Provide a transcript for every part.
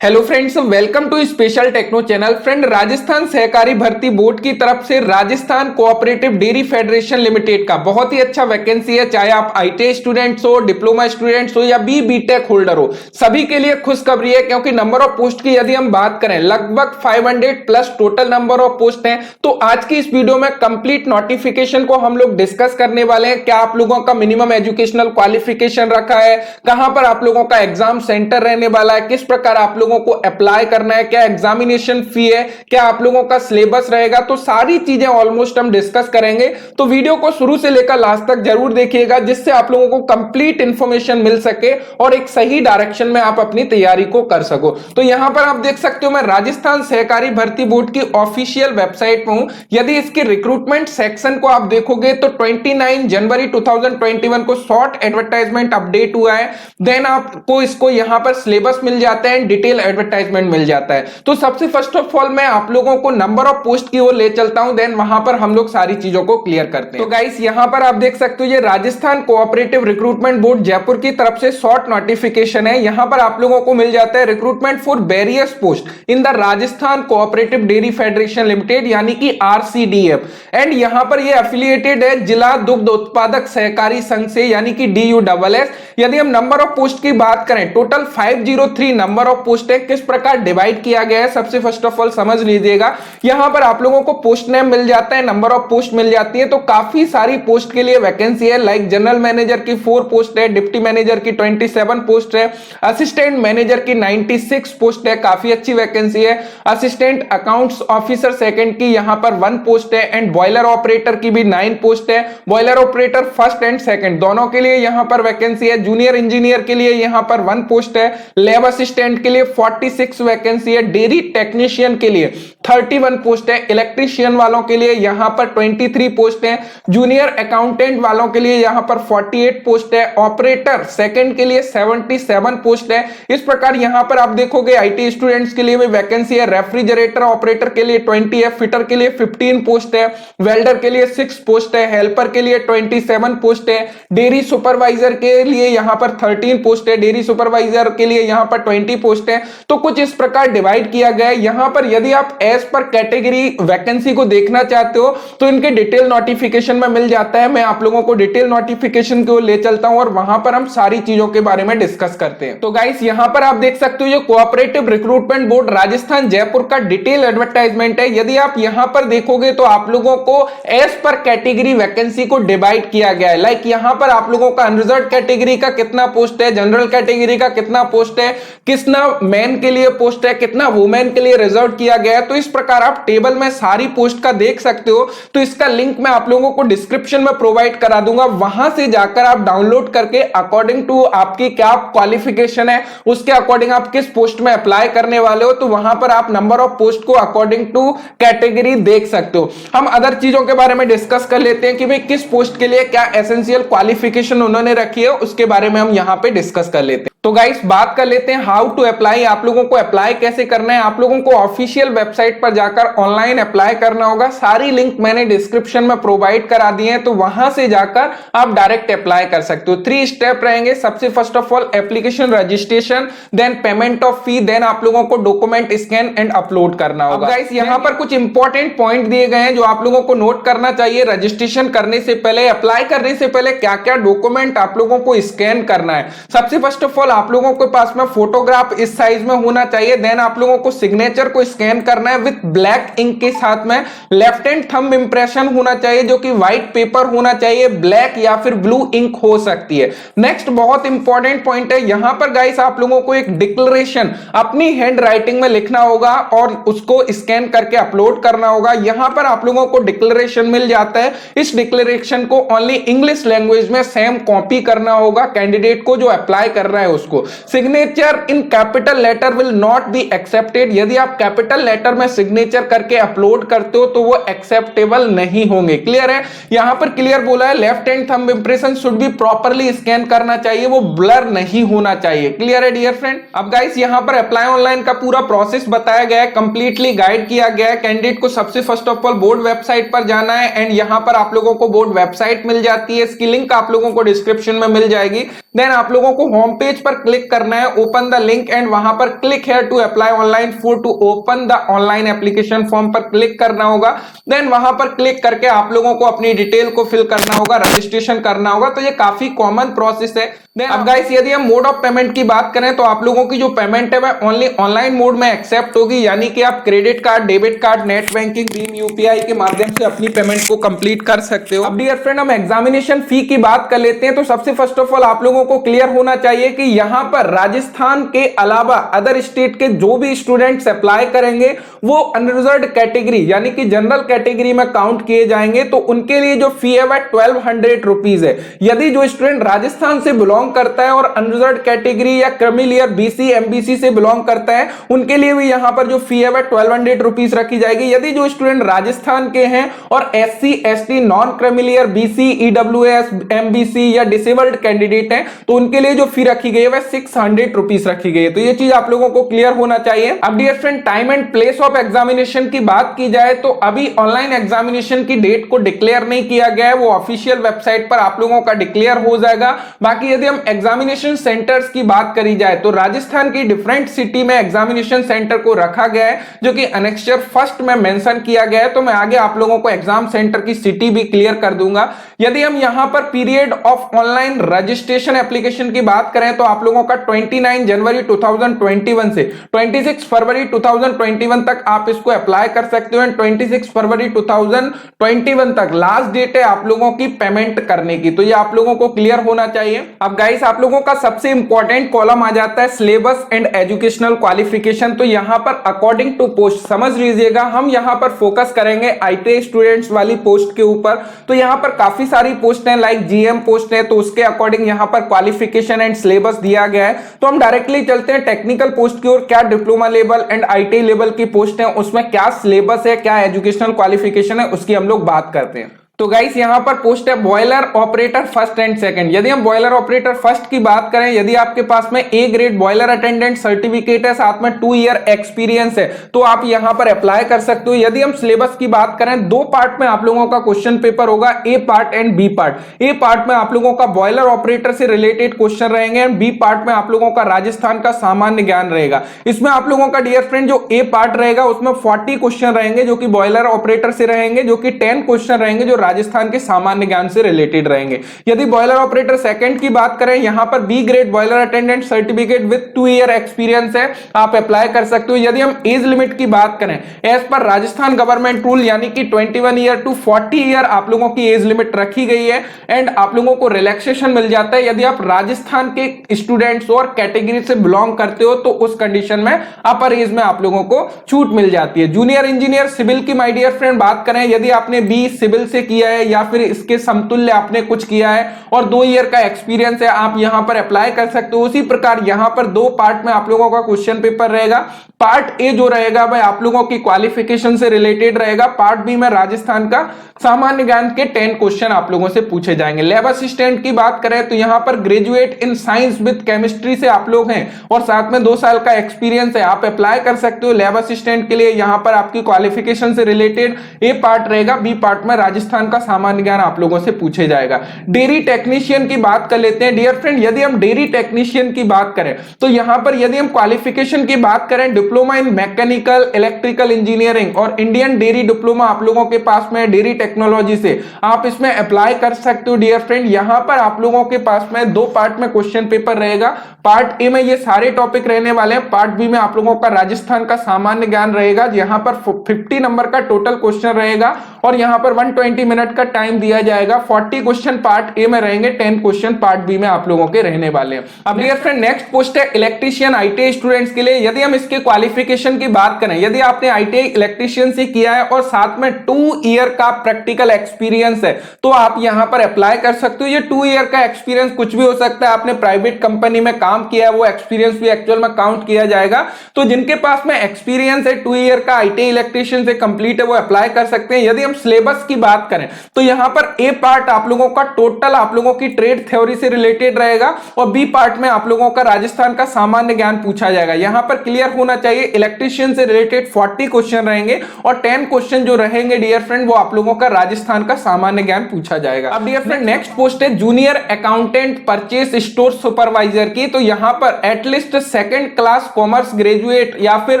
Hello friends, welcome to special techno channel. Friend, Rajasthan सहकारी भर्ती board की तरफ से Rajasthan cooperative dairy federation limited का बहुत ही अच्छा वैकेंसी है। चाहे आप आईटीआई स्टूडेंट्स हो, डिप्लोमा स्टूडेंट्स हो या बीटेक होल्डर हो, सभी के लिए खुशखबरी है। क्योंकि नंबर ऑफ पोस्ट की यदि हम बात करें, लगभग 500 plus total number of post हैं। तो आज की इस वीडियो में कंप्लीट नोटिफिकेशन को हम लोग डिस्कस करने वाले हैं। क्या आप लोगों का मिनिमम एजुकेशनल क्वालिफिकेशन रखा है, कहां पर आप लोगों का एग्जाम सेंटर रहने वाला है, किस प्रकार आप लोगों को अप्लाई करना है, क्या एग्जामिनेशन फी है, क्या आप लोगों का सिलेबस रहेगा, तो सारी चीजें ऑलमोस्ट हम डिस्कस करेंगे। तो वीडियो को शुरू से लेकर लास्ट तक जरूर देखिएगा, जिससे आप लोगों को कंप्लीट इंफॉर्मेशन मिल सके और एक सही डायरेक्शन में आप अपनी तैयारी को कर सको। तो यहां पर आप देख सकते हो, मैं राजस्थान सहकारी भर्ती बोर्ड की ऑफिशियल वेबसाइट पर हूं। यदि इसके रिक्रूटमेंट सेक्शन को आप देखोगे तो 29 जनवरी 2021 को शॉर्ट एडवर्टाइजमेंट अपडेट हुआ है। देन आपको इसको यहां पर सिलेबस मिल जाता है, डिटेल एडवर्टाइजमेंट मिल जाता है। तो सबसे फर्स्ट ऑफ ऑल मैं आप लोगों को नंबर ऑफ पोस्ट की ओर ले चलता हूं, देन वहां पर हम लोग सारी चीजों को क्लियर करते हैं। तो गाइस, यहां पर आप देख सकते हो, ये Rajasthan cooperative recruitment board Jaipur की तरफ से शॉर्ट नोटिफिकेशन है। यहां पर आप लोगों को मिल जाता है recruitment for various post in the Rajasthan cooperative dairy federation limited, यानी कि आरसीडीएफ। एंड यहां पर ये एफिलिएटेड है जिला दुग्ध उत्पादक सहकारी संघ से, यानी कि DUSS। यदि हम नंबर ऑफ पोस्ट की बात करें, टोटल 503 नंबर ऑफ पोस्ट है। किस प्रकार डिवाइड किया गया है, सबसे फर्स्ट ऑफ ऑल समझ लीजिएगा। यहां पर आप लोगों को पोस्ट नेम मिल जाता है, नंबर ऑफ पोस्ट मिल जाती है। तो काफी सारी पोस्ट के लिए वैकेंसी है। लाइक जनरल मैनेजर की 4 पोस्ट है, डिप्टी मैनेजर की 27 पोस्ट है, असिस्टेंट मैनेजर की 96 पोस्ट है, काफी अच्छी वैकेंसी है। असिस्टेंट अकाउंट्स ऑफिसर सेकंड की यहां पर 1 पोस्ट है। एंड बॉयलर ऑपरेटर की भी 9 पोस्ट है। Boiler operator first and second दोनों के लिए यहां पर वैकेंसी है। जूनियर इंजीनियर के लिए यहां पर 1 पोस्ट है। लैब असिस्टेंट के लिए 46 वैकेंसी है। डेयरी टेक्नीशियन के लिए 31 पोस्ट है। इलेक्ट्रीशियन वालों के लिए यहां पर 23 पोस्ट है। जूनियर अकाउंटेंट वालों के लिए यहां पर 48 पोस्ट है। ऑपरेटर सेकंड के लिए 77 पोस्ट है। इस प्रकार यहां पर आप देखोगे आईटी स्टूडेंट्स के लिए भी वैकेंसी है। रेफ्रिजरेटर ऑपरेटर के लिए 20 है। फिटर के लिए 15 पोस्ट है। वेल्डर के लिए 6 पोस्ट है। हेल्पर के लिए 27 पोस्ट है। डेयरी सुपरवाइजर के लिए यहां पर 13 पोस्ट है। डेयरी सुपरवाइजर के लिए यहां पर 20 पोस्ट है। तो कुछ इस प्रकार डिवाइड किया गया है। यहां पर यदि आप एज पर कैटेगरी वैकेंसी को देखना चाहते हो तो इनके डिटेल नोटिफिकेशन में मिल जाता है। मैं आप लोगों को डिटेल नोटिफिकेशन को ले चलता हूं और वहां पर हम सारी चीजों के बारे में डिस्कस करते हैं। तो गाइस, यहां पर आप देख सकते हो, ये cooperative recruitment board Rajasthan Jaipur का डिटेल एडवर्टाइजमेंट है। यदि आप यहां पर देखोगे तो आप लोगों को एज पर कैटेगरी वैकेंसी को डिवाइड किया गया है। लाइक यहां पर आप लोगों का अनरिजर्व कैटेगरी का कितना पोस्ट है, जनरल कैटेगरी का कितना पोस्ट है, कितना मेन के लिए पोस्ट है, कितना वुमेन के लिए रिजर्व किया गया है। तो इस प्रकार आप टेबल में सारी पोस्ट का देख सकते हो। तो इसका लिंक मैं आप लोगों को डिस्क्रिप्शन में प्रोवाइड करा दूंगा। वहां से जाकर आप डाउनलोड करके अकॉर्डिंग टू आपकी क्या क्वालिफिकेशन है, उसके अकॉर्डिंग आप किस पोस्ट में अप्लाई करने वाले हो, तो वहां पर आप नंबर ऑफ पोस्ट को अकॉर्डिंग टू कैटेगरी देख सकते हो। हम अदर चीजों के बारे में डिस्कस कर लेते हैं कि भाई किस पोस्ट के लिए क्या एसेंशियल क्वालिफिकेशन उन्होंने रखी है, उसके बारे में हम यहां पे डिस्कस कर लेते हैं। तो गाइस, बात कर लेते हैं हाउ टू अप्लाई। आप लोगों को अप्लाई कैसे करना है, आप लोगों को ऑफिशियल वेबसाइट पर जाकर ऑनलाइन अप्लाई करना होगा। सारी लिंक मैंने डिस्क्रिप्शन में प्रोवाइड करा दिए हैं, तो वहां से जाकर आप डायरेक्ट अप्लाई कर सकते हो। 3 स्टेप रहेंगे। सबसे first of all application registration, then payment of fee, then आप लोगों को डॉक्यूमेंट स्कैन एंड अपलोड करना होगा। गाइस, यहां पर कुछ इंपॉर्टेंट पॉइंट दिए गए हैं जो आप लोगों को नोट करना चाहिए। रजिस्ट्रेशन करने से पहले, अप्लाई करने से पहले क्या क्या डॉक्यूमेंट आप लोगों को स्कैन करना है। सबसे फर्स्ट ऑफ ऑल आप लोगों के पास में फोटोग्राफ इस साइज में होना चाहिए। देन आप लोगों को सिग्नेचर को स्कैन करना है विद ब्लैक इंक के साथ में। लेफ्ट हैंड थंब इंप्रेशन होना चाहिए जो कि व्हाइट पेपर होना चाहिए, ब्लैक या फिर ब्लू इंक हो सकती है। नेक्स्ट बहुत इंपॉर्टेंट पॉइंट है, यहां पर गाइस आप लोगों को एक डिक्लेरेशन अपनी हैंड राइटिंग में लिखना होगा और उसको स्कैन करके अपलोड करना होगा। यहां पर आप लोगों को डिक्लेरेशन मिल जाता है। इस डिक्लेरेशन को ओनली इंग्लिश लैंग्वेज में सेम कॉपी करना होगा कैंडिडेट को जो अप्लाई कर रहा है उसको। Signature in capital letter will not be accepted. यदि आप कैपिटल लेटर में सिग्नेचर करके अपलोड करते हो तो वो एक्सेप्टेबल नहीं होंगे। क्लियर है, यहां पर क्लियर बोला है। Left hand thumb impression should be properly scan करना चाहिए, वो ब्लर नहीं होना चाहिए। क्लियर है डियर फ्रेंड। अब गाइस, यहां पर अप्लाई ऑनलाइन का पूरा प्रोसेस बताया गया है, कंप्लीटली गाइड किया गया है। कैंडिडेट को सबसे first of all board website पर जाना है एंड यहां पर आप लोगों को बोर्ड वेबसाइट मिल जाती है। इसकी लिंक आप लोगों को डिस्क्रिप्शन में मिल जाएगी। देन आप लोगों को होम पेज पर पर क्लिक करना है, ओपन द लिंक एंड वहां पर click here to apply online for to open the online application form पर क्लिक करना होगा। देन वहां पर क्लिक करके आप लोगों को अपनी डिटेल को फिल करना होगा, रजिस्ट्रेशन करना होगा। तो ये काफी कॉमन प्रोसेस है। अब गाइस यदि हम मोड ऑफ पेमेंट की बात करें तो आप लोगों की जो पेमेंट है वह ओनली ऑनलाइन मोड में एक्सेप्ट होगी, यानी कि आप credit card, debit card, net banking, Bhim UPI के माध्यम से अपनी पेमेंट को कंप्लीट कर सकते हो। अब डियर फ्रेंड हम एग्जामिनेशन फी की बात कर लेते हैं। तो सबसे फर्स्ट ऑफ ऑल आप लोगों को क्लियर होना चाहिए कि यहां पर राजस्थान के अलावा अदर स्टेट के जो भी स्टूडेंट्स अप्लाई करेंगे वो अनरिजर्व्ड कैटेगरी यानी कि जनरल कैटेगरी में काउंट किए जाएंगे। तो उनके लिए जो फी है वह 1200 रुपीज है। यदि जो स्टूडेंट राजस्थान से बिलोंग करता है और अनरिजर्व्ड कैटेगरी या क्रीमिलियर बीसी एमबीसी से बिलोंग करता है उनके लिए भी यहां पर जो फी है वह 1200 रुपीज रखी जाएगी। यदि जो स्टूडेंट राजस्थान के हैं और SC ST non creamy layer BC EWS MBC या डिसेबल्ड कैंडिडेट हैं तो उनके लिए जो फी रखी गई है वह 600 रुपीज रखी गई है। तो ये चीज आप लोगों को क्लियर होना चाहिए। अब dear friend time and place of examination की बात की जाए तो अभी ऑनलाइन एग्जामिनेशन की डेट को डिक्लेयर नहीं किया गया है, वो ऑफिशियल वेबसाइट पर आप लोगों का डिक्लेयर हो जाएगा। बाकी यदि हम एग्जामिनेशन सेंटर्स की बात करी जाए तो राजस्थान की डिफरेंट सिटी में एग्जामिनेशन सेंटर को रखा गया है जो कि अनेक्स्चर फर्स्ट में मेंशन किया गया है। तो मैं आगे आप लोगों को एग्जाम सेंटर की सिटी भी क्लियर कर दूंगा। यदि हम यहां पर period of online registration application की बात करें तो आप लोगों का 29 जनवरी 2021 से 26 फरवरी 2021 तक आप इसको अप्लाई कर सकते हो। 26 फरवरी 2021 तक लास्ट डेट है आप लोगों की पेमेंट करने की। तो ये आप लोगों को क्लियर होना चाहिए। अब गाइस आप लोगों का सबसे इंपॉर्टेंट कॉलम आ जाता है सिलेबस एंड एजुकेशनल क्वालिफिकेशन। तो यहां पर अकॉर्डिंग टू पोस्ट समझ लीजिएगा, हम यहां पर फोकस करेंगे आईटीआई स्टूडेंट्स वाली पोस्ट के ऊपर। तो यहां पर काफी सारी पोस्ट हैं, लाइक जीएम पोस्ट है, तो उसके अकॉर्डिंग यहां पर क्वालिफिकेशन एंड सिलेबस दिया गया है। तो हम डायरेक्टली चलते हैं टेक्निकल पोस्ट की ओर। क्या diploma level and ITI level की पोस्ट है, उसमें क्या सिलेबस है, क्या एजुकेशनल क्वालिफिकेशन है, उसकी हम लोग बात करते हैं। तो गाइस यहां पर पोस्ट है boiler operator first and second. यदि हम बॉयलर ऑपरेटर फर्स्ट की बात करें, यदि आपके पास में A grade boiler attendant certificate है, साथ में 2 ईयर एक्सपीरियंस है, तो आप यहां पर अप्लाई कर सकते हो। यदि हम सिलेबस की बात करें, 2 पार्ट में आप लोगों का क्वेश्चन पेपर होगा, A part and B part. A part में आप लोगों का बॉयलर ऑपरेटर से रिलेटेड क्वेश्चन रहेंगे एंड बी पार्ट में आप लोगों का राजस्थान का सामान्य ज्ञान रहेगा। इसमें आप लोगों का डियर फ्रेंड जो ए पार्ट रहेगा उसमें 40 क्वेश्चन रहेंगे जो कि बॉयलर ऑपरेटर से रहेंगे, जो कि 10 क्वेश्चन रहेंगे जो राजस्थान के सामान्य ज्ञान से रिलेटेड रहेंगे। यदि बॉयलर ऑपरेटर सेकंड की बात करें, यहां पर B grade boiler attendant certificate with 2 year experience है, आप अप्लाई कर सकते हो। यदि हम एज लिमिट की बात करें, as per Rajasthan government rule यानी कि 21 ईयर टू 40 ईयर आप लोगों की एज लिमिट रखी गई है एंड आप लोगों को रिलैक्सेशन मिल जाता है यदि आप राजस्थान के स्टूडेंट्स और कैटेगरी से बिलोंग करते हो, तो उस कंडीशन में अपर एज में आप लोगों को छूट मिल जाती है। जूनियर इंजीनियर सिविल की माय डियर फ्रेंड बात करें, यदि आपने बी सिविल से किया है या फिर इसके समतुल्य आपने कुछ किया है और 2 ईयर का एक्सपीरियंस है, आप यहां पर अप्लाई कर सकते हो। उसी प्रकार यहां पर 2 पार्ट में आप लोगों का क्वेश्चन पेपर रहेगा। पार्ट ए जो रहेगा वह आप लोगों की क्वालिफिकेशन से रिलेटेड रहेगा। पार्ट बी में राजस्थान का सामान्य ज्ञान के 10 क्वेश्चन आप लोगों से पूछे जाएंगे। लैब असिस्टेंट की बात करें तो यहां पर graduate in science with chemistry से आप लोग हैं और साथ में 2 साल का एक्सपीरियंस है, आप अप्लाई कर सकते हो लैब असिस्टेंट के लिए। यहां पर आपकी क्वालिफिकेशन से रिलेटेड ए पार्ट रहेगा, बी पार्ट में राजस्थान का सामान्य ज्ञान आप लोगों से पूछे जाएगा। डेयरी टेक्नीशियन की बात कर लेते हैं डियर फ्रेंड। यदि हम डेयरी टेक्नीशियन की बात करें तो यहां पर यदि हम क्वालिफिकेशन की बात करें, diploma in mechanical electrical engineering और इंडियन डेयरी डिप्लोमा आप लोगों के पास में डेयरी टेक्नोलॉजी से, आप इसमें अप्लाई कर सकते हो डियर फ्रेंड। यहां पर आप लोगों के पास में 2 पार्ट में क्वेश्चन पेपर रहेगा। पार्ट ए में ये सारे टॉपिक रहने वाले हैं, पार्ट बी में आप लोगों का राजस्थान का सामान्य ज्ञान रहेगा। यहां पर 50 नंबर का टोटल क्वेश्चन रहेगा और यहां पर 120 मिनट का टाइम दिया जाएगा। 40 क्वेश्चन पार्ट ए में रहेंगे, 10 क्वेश्चन पार्ट बी में आप लोगों के रहने वाले हैं। अब डियर फ्रेंड नेक्स्ट पोस्ट है इलेक्ट्रीशियन आईटीआई स्टूडेंट्स के लिए। यदि हम इसके क्वालिफिकेशन की बात करें, यदि आपने आईटीआई इलेक्ट्रीशियन से किया है और साथ में 2 ईयर का प्रैक्टिकल एक्सपीरियंस है, तो आप यहां पर अप्लाई कर सकते हो। ये 2 ईयर का एक्सपीरियंस कुछ भी हो सकता है, आपने प्राइवेट कंपनी में काम किया है, वो एक्सपीरियंस भी एक्चुअल में काउंट किया जाएगा। तो जिनके पास में एक्सपीरियंस है 2 ईयर का आईटीआई इलेक्ट्रीशियन से कंप्लीट है, वो अप्लाई कर सकते हैं। यदि हम सिलेबस की बात करें, करें तो यहां पर ए पार्ट आप लोगों का टोटल आप लोगों की ट्रेड थ्योरी से रिलेटेड रहेगा और बी पार्ट में आप लोगों का राजस्थान का सामान्य ज्ञान पूछा जाएगा। यहां पर क्लियर होना चाहिए इलेक्ट्रीशियन से रिलेटेड 40 क्वेश्चन रहेंगे और 10 क्वेश्चन जो रहेंगे डियर फ्रेंड वो आप लोगों का राजस्थान का सामान्य ज्ञान पूछा जाएगा। अब डियर फ्रेंड नेक्स्ट पोस्ट है junior accountant purchase store supervisor की। तो यहां पर at least second class commerce graduate या फिर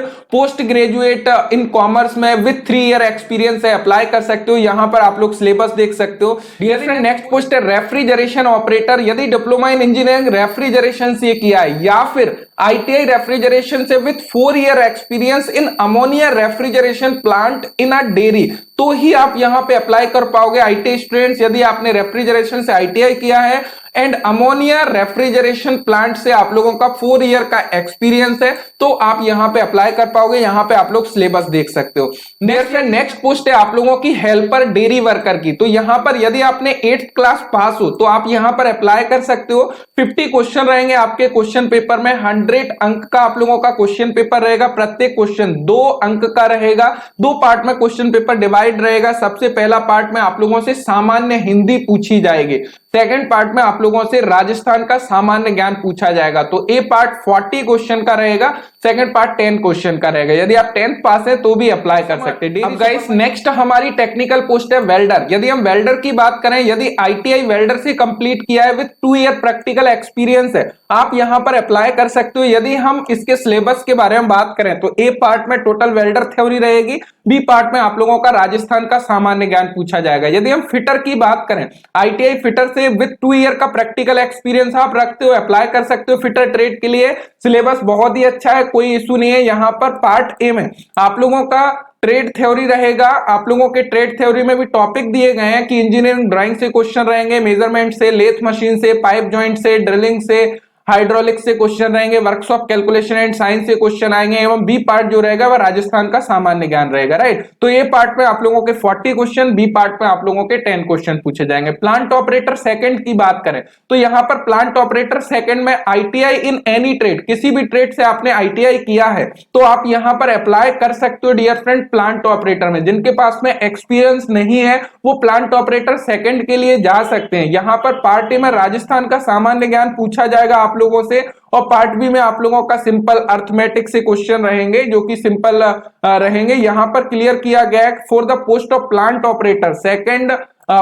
पोस्ट ग्रेजुएट इन कॉमर्स में विद 3 ईयर एक्सपीरियंस है, अप्लाई कर सकते हो। यहां पर आप लोग सिलेबस देख सकते हो। डियर फ्रेंड नेक्स्ट पोस्ट है रेफ्रिजरेशन ऑपरेटर। यदि डिप्लोमा इन इंजीनियरिंग रेफ्रिजरेशन से किया है या फिर आईटीआई रेफ्रिजरेशन से with 4 year experience in ammonia refrigeration plant in a dairy, तो ही आप यहां पे अप्लाई कर पाओगे आईटीआई स्टूडेंट्स। यदि आपने रेफ्रिजरेशन से आईटीआई किया है एंड अमोनिया रेफ्रिजरेशन प्लांट से आप लोगों का 4 ईयर का एक्सपीरियंस है तो आप यहां पे अप्लाई कर पाओगे। यहां पे आप लोग सिलेबस देख सकते हो। नेक्स्ट पोस्ट है आप लोगों की हेल्पर डेयरी वर्कर की। तो यहां पर यदि आपने 8th क्लास पास हो तो आप यहां पर अप्लाई कर सकते हो। 50 क्वेश्चन रहेंगे आपके क्वेश्चन पेपर में, 100 अंक का आप लोगों का क्वेश्चन पेपर रहेगा। प्रत्येक क्वेश्चन 2 अंक का रहेगा। 2 पार्ट में क्वेश्चन पेपर डिवाइड रहेगा। सबसे पहला पार्ट में आप लोगों से सामान्य हिंदी पूछी जाएगी, सेकंड पार्ट में आप लोगों से राजस्थान का सामान्य ज्ञान पूछा जाएगा। तो ए पार्ट 40 क्वेश्चन का रहेगा, सेकंड पार्ट 10 क्वेश्चन का रहेगा। यदि आप 10th पास है तो भी अप्लाई कर सकते हैं। अब गाइस नेक्स्ट हमारी टेक्निकल पोस्ट है वेल्डर। यदि हम वेल्डर की बात करें, यदि आईटीआई वेल्डर से कंप्लीट किया है विद 2 ईयर प्रैक्टिकल एक्सपीरियंस है, आप यहां पर अप्लाई कर सकते हो। यदि हम इसके सिलेबस के बारे में बात करें तो ए पार्ट में टोटल वेल्डर थ्योरी रहेगी, बी पार्ट में आप लोगों का राजस्थान का सामान्य ज्ञान पूछा जाएगा। यदि हम फिटर की बात करें, आईटीआई फिटर से विद 2 ईयर का प्रैक्टिकल एक्सपीरियंस आप रखते हो, अप्लाई कर सकते हो फिटर ट्रेड के लिए। सिलेबस बहुत ही अच्छा है, कोई इशू नहीं है। यहां पर पार्ट ए में आप लोगों का ट्रेड थ्योरी रहेगा। आप लोगों के ट्रेड थ्योरी में भी टॉपिक दिए गए हैं कि इंजीनियरिंग ड्राइंग से क्वेश्चन रहेंगे, मेजरमेंट से, लेथ मशीन से, पाइप जॉइंट से, ड्रिलिंग से, हाइड्रोलिक से क्वेश्चन रहेंगे, वर्कशॉप कैलकुलेशन एंड साइंस से क्वेश्चन आएंगे एवं बी पार्ट जो रहेगा वह राजस्थान का सामान्य ज्ञान रहेगा। राइट, तो ए पार्ट में आप लोगों के 40 क्वेश्चन, बी पार्ट में आप लोगों के 10 क्वेश्चन पूछे जाएंगे। प्लांट ऑपरेटर सेकंड की बात करें तो यहां पर प्लांट ऑपरेटर सेकंड में आईटीआई इन एनी ट्रेड, किसी भी ट्रेड से आपने आईटीआई किया है तो आप यहां पर अप्लाई कर सकते हो डियर फ्रेंड प्लांट ऑपरेटर में। जिनके पास में एक्सपीरियंस नहीं है वो प्लांट ऑपरेटर सेकंड के लिए जा सकते हैं। यहां पर पार्ट ए में राजस्थान का सामान्य ज्ञान पूछा जाएगा आप लोगों से और पार्ट बी में आप लोगों का सिंपल अर्थमेटिक से क्वेश्चन रहेंगे जो कि सिंपल रहेंगे। यहां पर क्लियर किया गया है for the post of plant operator second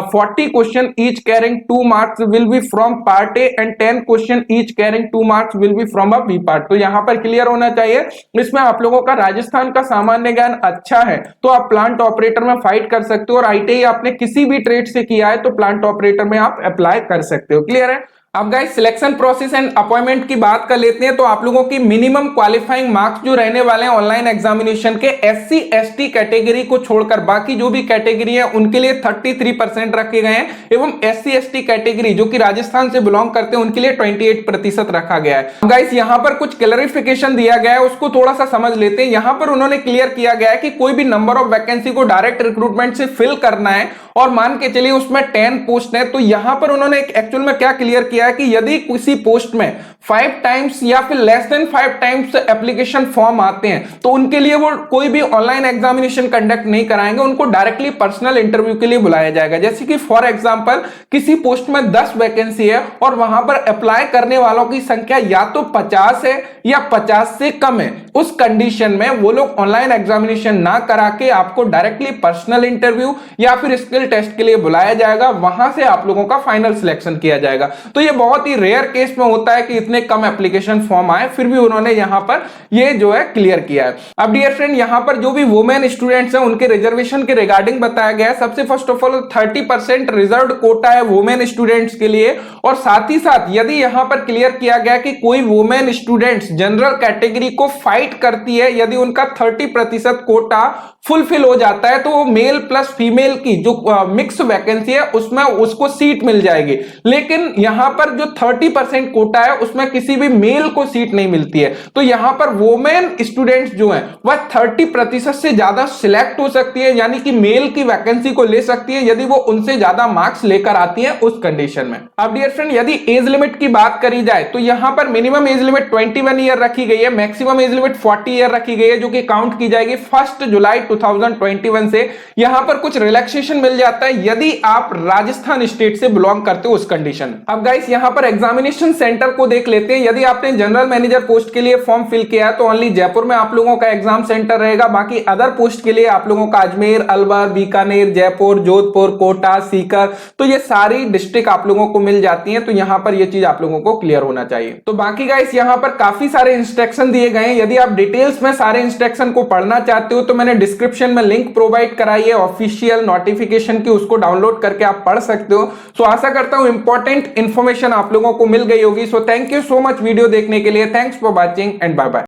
40 question each carrying 2 marks will be from part A and 10 question each carrying 2 marks will be from a B part. तो यहां पर क्लियर होना चाहिए, इसमें आप लोगों का राजस्थान का सामान्य ज्ञान अच्छा है तो आप प्लांट ऑपरेटर में फाइट कर सकते हो और आईटीआई आपने किसी भी ट्रेड से किया है तो प्लांट ऑपरेटर में आप अप्लाई कर सकते हो। क्लियर है। अब guys selection process and appointment की बात कर लेते हैं। तो आप लोगों की मिनिमम क्वालिफाइंग मार्क्स जो रहने वाले हैं ऑनलाइन एग्जामिनेशन के एससी एसटी कैटेगरी को छोड़कर बाकी जो भी कैटेगरी है उनके लिए 33% रखे गए हैं एवं एससी एसटी कैटेगरी जो कि राजस्थान से बिलोंग करते हैं उनके लिए 28% रखा गया है। गाइस यहां पर कुछ क्लैरिफिकेशन दिया गया है, उसको थोड़ा सा समझ लेते हैं। यहां पर उन्होंने क्लियर किया गया है कि कोई भी नंबर ऑफ वैकेंसी को डायरेक्ट रिक्रूटमेंट से फिल करना है और मान के चलिए उसमें 10 पोस्ट है तो यहां पर उन्होंने एक्चुअल में क्या क्लियर किया है कि यदि किसी पोस्ट में 5 टाइम्स या फिर less than 5 times application form आते हैं तो उनके लिए वो कोई भी ऑनलाइन एग्जामिनेशन कंडक्ट नहीं कराएंगे, उनको डायरेक्टली पर्सनल इंटरव्यू के लिए बुलाया जाएगा। जैसे कि फॉर एग्जांपल किसी पोस्ट में 10 वैकेंसी है और वहां पर अप्लाई करने वालों की संख्या या तो 50 है या 50 से कम है, उस कंडीशन में वो लोग ऑनलाइन एग्जामिनेशन ना करा के आपको डायरेक्टली पर्सनल इंटरव्यू या फिर स्किल टेस्ट के लिए बुलाया जाएगा, वहां से आप लोगों का फाइनल सिलेक्शन किया जाएगा। तो ये बहुत ही रेयर केस में होता है कि इतने कम एप्लीकेशन फॉर्म आए, फिर भी उन्होंने यहां पर ये जो है क्लियर किया है। अब डियर फ्रेंड यहां पर जो भी वुमेन स्टूडेंट्स हैं उनके रिजर्वेशन के रिगार्डिंग बताया गया है। सबसे first of all 30% reserved quota है वुमेन स्टूडेंट्स के लिए और साथ ही साथ यदि यहां पर क्लियर किया गया कि कोई वुमेन स्टूडेंट्स जनरल कैटेगरी को फाइट करती है, यदि उनका 30% कोटा फुलफिल हो जाता है तो वो मेल प्लस फीमेल की जो मिक्स वैकेंसी है उसमें उसको सीट मिल जाएगी। लेकिन यहां पर जो 30% कोटा है उसमें किसी भी मेल को सीट नहीं मिलती है, तो यहां पर वोमेन स्टूडेंट्स जो हैं वह 30% से ज्यादा सिलेक्ट हो सकती है, यानी कि मेल की वैकेंसी को ले सकती है यदि वो उनसे ज्यादा मार्क्स लेकर आती है उस कंडीशन में। अब डियर फ्रेंड, यदि एज लिमिट की बात करी जाए तो यहां पर मिनिमम एज लिमिट 21 ईयर रखी गई है, मैक्सिमम एज लिमिट 40 ईयर रखी गई है, जो कि काउंट की जाएगी 1 जुलाई 2021 से। यहां पर कुछ रिलैक्सेशन मिल जाता है यदि आप राजस्थान स्टेट से बिलोंग करते हो उस कंडीशन। अब गाइस यहां पर एग्जामिनेशन सेंटर को देख लेते हैं। यदि आपने जनरल मैनेजर पोस्ट के लिए फॉर्म फिल किया है तो ओनली जयपुर में आप लोगों का एग्जाम सेंटर रहेगा, बाकी अदर पोस्ट के लिए आप लोगों का अजमेर, अलवर, बीकानेर, जयपुर, जोधपुर, कोटा, सीकर, तो ये सारी डिस्ट्रिक्ट आप लोगों को मिल जाती हैं। तो यहां पर ये चीज आप लोगों को क्लियर होना चाहिए। तो बाकी गाइस यहां पर काफी सारे इंस्ट्रक्शन दिए गए हैं, यदि आप डिटेल्स में सारे इंस्ट्रक्शन को पढ़ना चाहते हो तो मैंने डिस्क्रिप्शन में लिंक प्रोवाइड कराई है ऑफिशियल नोटिफिकेशन की, उसको डाउनलोड करके आप पढ़ सकते हो। सो आशा करता हूं इंपॉर्टेंट इंफॉर्मेशन आप लोगों को मिल गई होगी। So thank you so much video देखने के लिए। Thanks for watching and bye bye.